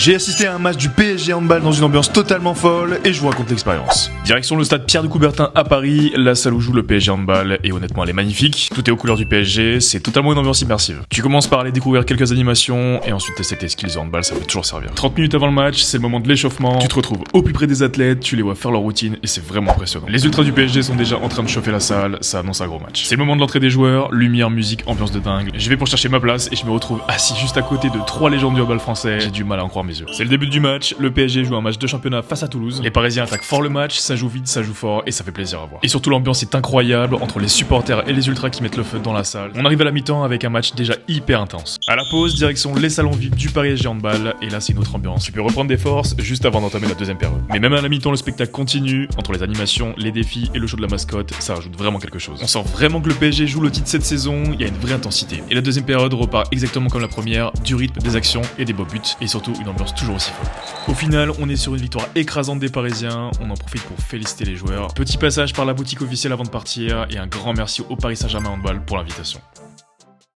J'ai assisté à un match du PSG handball dans une ambiance totalement folle et je vous raconte l'expérience. Direction le stade Pierre de Coubertin à Paris, la salle où joue le PSG handball et honnêtement elle est magnifique. Tout est aux couleurs du PSG, c'est totalement une ambiance immersive. Tu commences par aller découvrir quelques animations et ensuite tester tes skills de handball, ça peut toujours servir. 30 minutes avant le match, c'est le moment de l'échauffement, tu te retrouves au plus près des athlètes, tu les vois faire leur routine et c'est vraiment impressionnant. Les ultras du PSG sont déjà en train de chauffer la salle, ça annonce un gros match. C'est le moment de l'entrée des joueurs, lumière, musique, ambiance de dingue. Je vais pour chercher ma place et je me retrouve assis juste à côté de 3 légendes du handball français. J'ai du mal à en croire mes yeux. C'est le début du match, le PSG joue un match de championnat face à Toulouse. Les Parisiens attaquent fort le match, ça joue vite, ça joue fort et ça fait plaisir à voir. Et surtout l'ambiance est incroyable entre les supporters et les ultras qui mettent le feu dans la salle. On arrive à la mi-temps avec un match déjà hyper intense. À la pause, direction les salons VIP du PSG handball et là c'est une autre ambiance. Tu peux reprendre des forces juste avant d'entamer la deuxième période. Mais même à la mi-temps, le spectacle continue entre les animations, les défis et le show de la mascotte, ça rajoute vraiment quelque chose. On sent vraiment que le PSG joue le titre cette saison, il y a une vraie intensité. Et la deuxième période repart exactement comme la première, du rythme, des actions et des beaux buts et surtout une ambiance toujours aussi folle. Au final, on est sur une victoire écrasante des Parisiens, on en profite pour féliciter les joueurs. Petit passage par la boutique officielle avant de partir et un grand merci au Paris Saint-Germain Handball pour l'invitation.